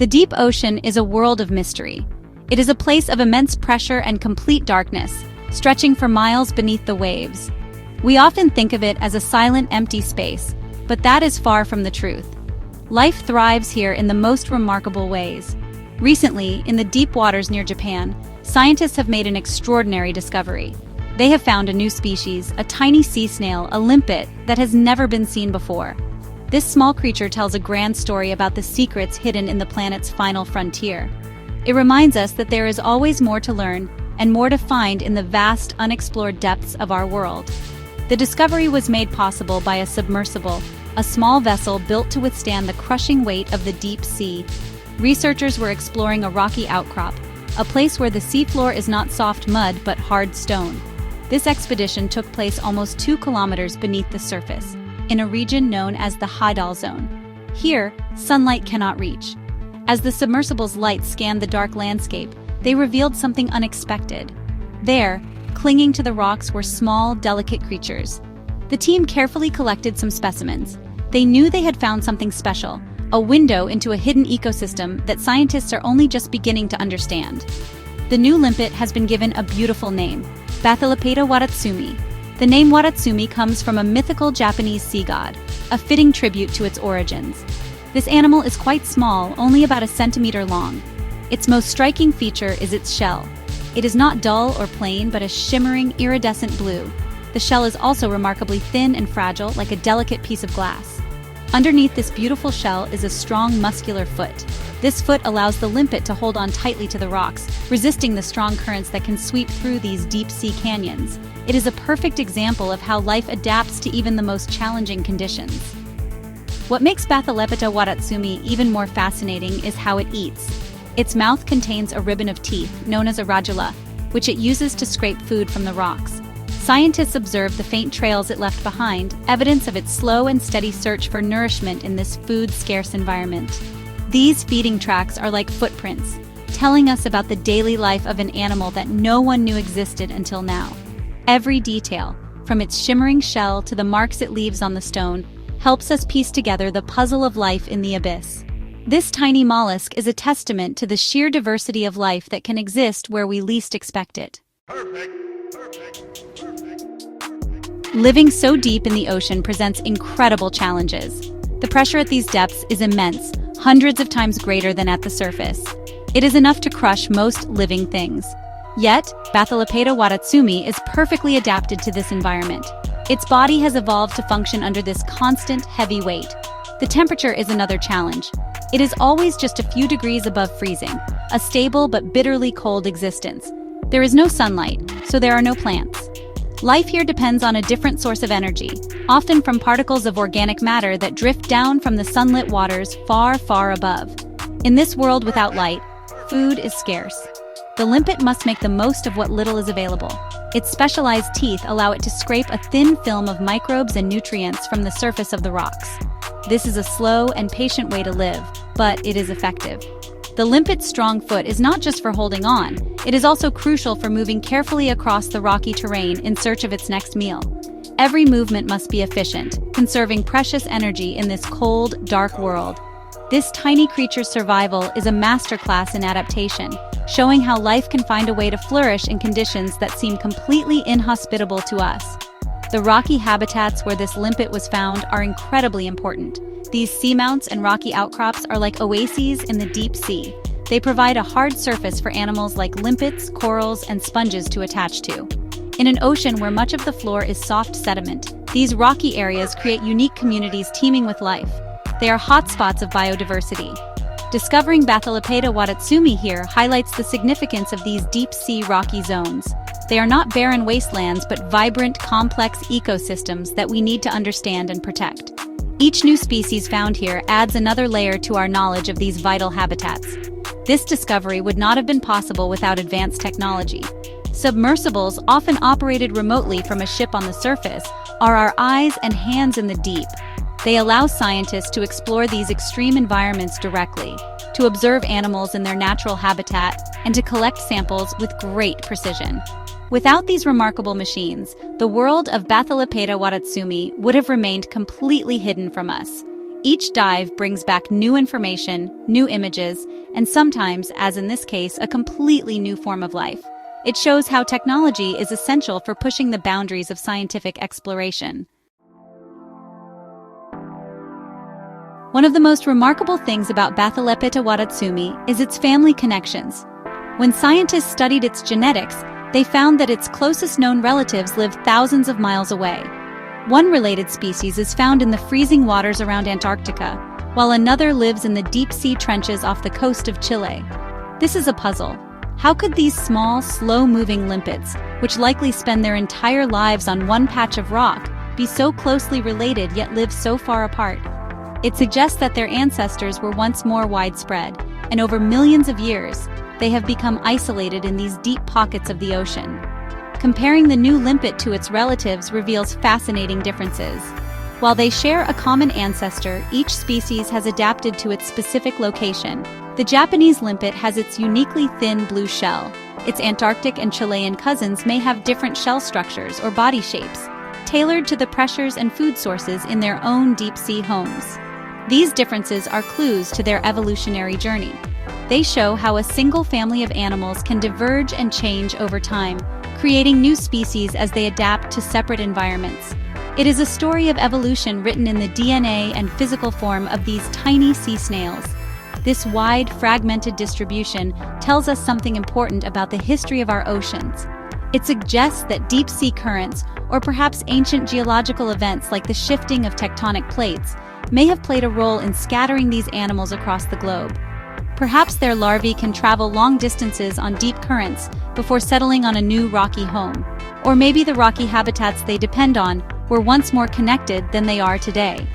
The deep ocean is a world of mystery. It is a place of immense pressure and complete darkness, stretching for miles beneath the waves. We often think of it as a silent, empty space, but that is far from the truth. Life thrives here in the most remarkable ways. Recently, in the deep waters near Japan, scientists have made an extraordinary discovery. They have found a new species, a tiny sea snail, a limpet, that has never been seen before. This small creature tells a grand story about the secrets hidden in the planet's final frontier. It reminds us that there is always more to learn and more to find in the vast, unexplored depths of our world. The discovery was made possible by a submersible, a small vessel built to withstand the crushing weight of the deep sea. Researchers were exploring a rocky outcrop, a place where the seafloor is not soft mud but hard stone. This expedition took place almost 2 kilometers beneath the surface, in a region known as the Hadal Zone. Here, sunlight cannot reach. As the submersible's light scanned the dark landscape, they revealed something unexpected. There, clinging to the rocks, were small, delicate creatures. The team carefully collected some specimens. They knew they had found something special, a window into a hidden ecosystem that scientists are only just beginning to understand. The new limpet has been given a beautiful name, Bathylepeta wadatsumi. The name Wadatsumi comes from a mythical Japanese sea god, a fitting tribute to its origins. This animal is quite small, only about 1 centimeter long. Its most striking feature is its shell. It is not dull or plain, but a shimmering, iridescent blue. The shell is also remarkably thin and fragile, like a delicate piece of glass. Underneath this beautiful shell is a strong, muscular foot. This foot allows the limpet to hold on tightly to the rocks, resisting the strong currents that can sweep through these deep-sea canyons. It is a perfect example of how life adapts to even the most challenging conditions. What makes Bathylepeta wadatsumi even more fascinating is how it eats. Its mouth contains a ribbon of teeth, known as a radula, which it uses to scrape food from the rocks. Scientists observed the faint trails it left behind, evidence of its slow and steady search for nourishment in this food-scarce environment. These feeding tracks are like footprints, telling us about the daily life of an animal that no one knew existed until now. Every detail, from its shimmering shell to the marks it leaves on the stone, helps us piece together the puzzle of life in the abyss. This tiny mollusk is a testament to the sheer diversity of life that can exist where we least expect it. Living so deep in the ocean presents incredible challenges. The pressure at these depths is immense, hundreds of times greater than at the surface. It is enough to crush most living things. Yet, Bathylepeta wadatsumi is perfectly adapted to this environment. Its body has evolved to function under this constant, heavy weight. The temperature is another challenge. It is always just a few degrees above freezing, a stable but bitterly cold existence. There is no sunlight, so there are no plants. Life here depends on a different source of energy, often from particles of organic matter that drift down from the sunlit waters far, far above. In this world without light, food is scarce. The limpet must make the most of what little is available. Its specialized teeth allow it to scrape a thin film of microbes and nutrients from the surface of the rocks. This is a slow and patient way to live, but it is effective. The limpet's strong foot is not just for holding on, it is also crucial for moving carefully across the rocky terrain in search of its next meal. Every movement must be efficient, conserving precious energy in this cold, dark world. This tiny creature's survival is a masterclass in adaptation, showing how life can find a way to flourish in conditions that seem completely inhospitable to us. The rocky habitats where this limpet was found are incredibly important. These seamounts and rocky outcrops are like oases in the deep sea. They provide a hard surface for animals like limpets, corals, and sponges to attach to. In an ocean where much of the floor is soft sediment, these rocky areas create unique communities teeming with life. They are hotspots of biodiversity. Discovering Bathylepeta wadatsumi here highlights the significance of these deep-sea rocky zones. They are not barren wastelands, but vibrant, complex ecosystems that we need to understand and protect. Each new species found here adds another layer to our knowledge of these vital habitats. This discovery would not have been possible without advanced technology. Submersibles, often operated remotely from a ship on the surface, are our eyes and hands in the deep. They allow scientists to explore these extreme environments directly, to observe animals in their natural habitat, and to collect samples with great precision. Without these remarkable machines, the world of Bathylepeta wadatsumi would have remained completely hidden from us. Each dive brings back new information, new images, and sometimes, as in this case, a completely new form of life. It shows how technology is essential for pushing the boundaries of scientific exploration. One of the most remarkable things about Bathylepeta wadatsumi is its family connections. When scientists studied its genetics, they found that its closest known relatives live thousands of miles away. One related species is found in the freezing waters around Antarctica, while another lives in the deep-sea trenches off the coast of Chile. This is a puzzle. How could these small, slow-moving limpets, which likely spend their entire lives on one patch of rock, be so closely related yet live so far apart? It suggests that their ancestors were once more widespread, and over millions of years, they have become isolated in these deep pockets of the ocean. Comparing the new limpet to its relatives reveals fascinating differences. While they share a common ancestor, each species has adapted to its specific location. The Japanese limpet has its uniquely thin blue shell. Its Antarctic and Chilean cousins may have different shell structures or body shapes, tailored to the pressures and food sources in their own deep-sea homes. These differences are clues to their evolutionary journey. They show how a single family of animals can diverge and change over time, creating new species as they adapt to separate environments. It is a story of evolution written in the DNA and physical form of these tiny sea snails. This wide, fragmented distribution tells us something important about the history of our oceans. It suggests that deep-sea currents, or perhaps ancient geological events like the shifting of tectonic plates, may have played a role in scattering these animals across the globe. Perhaps their larvae can travel long distances on deep currents before settling on a new rocky home. Or maybe the rocky habitats they depend on were once more connected than they are today.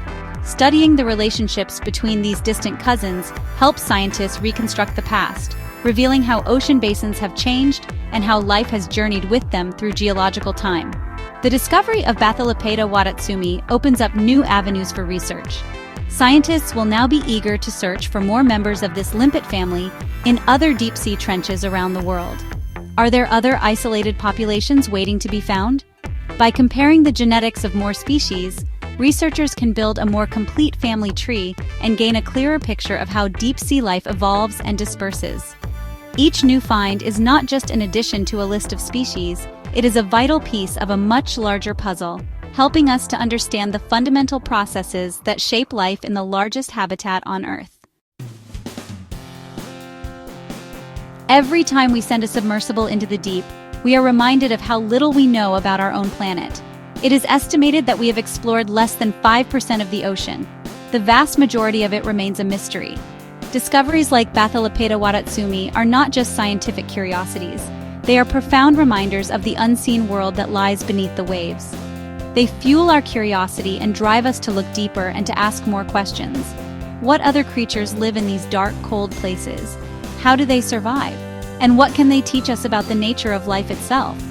Studying the relationships between these distant cousins helps scientists reconstruct the past, revealing how ocean basins have changed and how life has journeyed with them through geological time. The discovery of Bathylepeta wadatsumi opens up new avenues for research. Scientists will now be eager to search for more members of this limpet family in other deep-sea trenches around the world. Are there other isolated populations waiting to be found? By comparing the genetics of more species, researchers can build a more complete family tree and gain a clearer picture of how deep-sea life evolves and disperses. Each new find is not just an addition to a list of species, it is a vital piece of a much larger puzzle, helping us to understand the fundamental processes that shape life in the largest habitat on Earth. Every time we send a submersible into the deep, we are reminded of how little we know about our own planet. It is estimated that we have explored less than 5% of the ocean. The vast majority of it remains a mystery. Discoveries like Bathylepeta wadatsumi are not just scientific curiosities. They are profound reminders of the unseen world that lies beneath the waves. They fuel our curiosity and drive us to look deeper and to ask more questions. What other creatures live in these dark, cold places? How do they survive? And what can they teach us about the nature of life itself?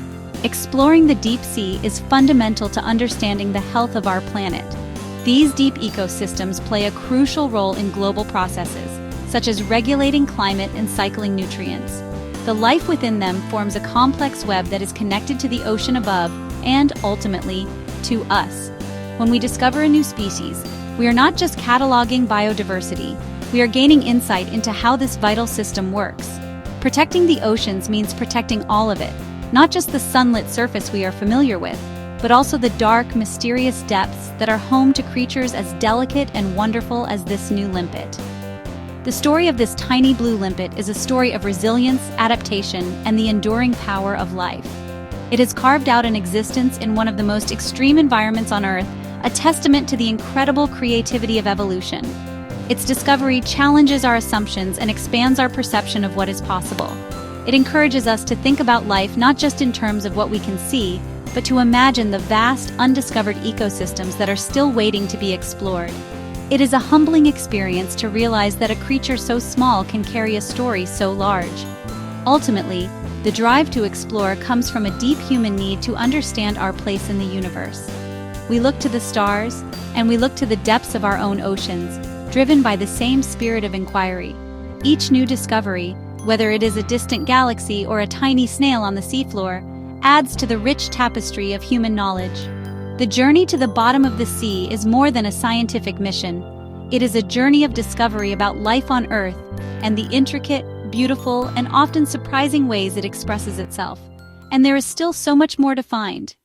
Exploring the deep sea is fundamental to understanding the health of our planet. These deep ecosystems play a crucial role in global processes, such as regulating climate and cycling nutrients. The life within them forms a complex web that is connected to the ocean above and, ultimately, to us. When we discover a new species, we are not just cataloging biodiversity, we are gaining insight into how this vital system works. Protecting the oceans means protecting all of it, not just the sunlit surface we are familiar with, but also the dark, mysterious depths that are home to creatures as delicate and wonderful as this new limpet. The story of this tiny blue limpet is a story of resilience, adaptation, and the enduring power of life. It has carved out an existence in one of the most extreme environments on Earth, a testament to the incredible creativity of evolution. Its discovery challenges our assumptions and expands our perception of what is possible. It encourages us to think about life not just in terms of what we can see, but to imagine the vast, undiscovered ecosystems that are still waiting to be explored. It is a humbling experience to realize that a creature so small can carry a story so large. Ultimately, the drive to explore comes from a deep human need to understand our place in the universe. We look to the stars, and we look to the depths of our own oceans, driven by the same spirit of inquiry. Each new discovery, whether it is a distant galaxy or a tiny snail on the seafloor, adds to the rich tapestry of human knowledge. The journey to the bottom of the sea is more than a scientific mission. It is a journey of discovery about life on Earth and the intricate, beautiful, and often surprising ways it expresses itself. And there is still so much more to find.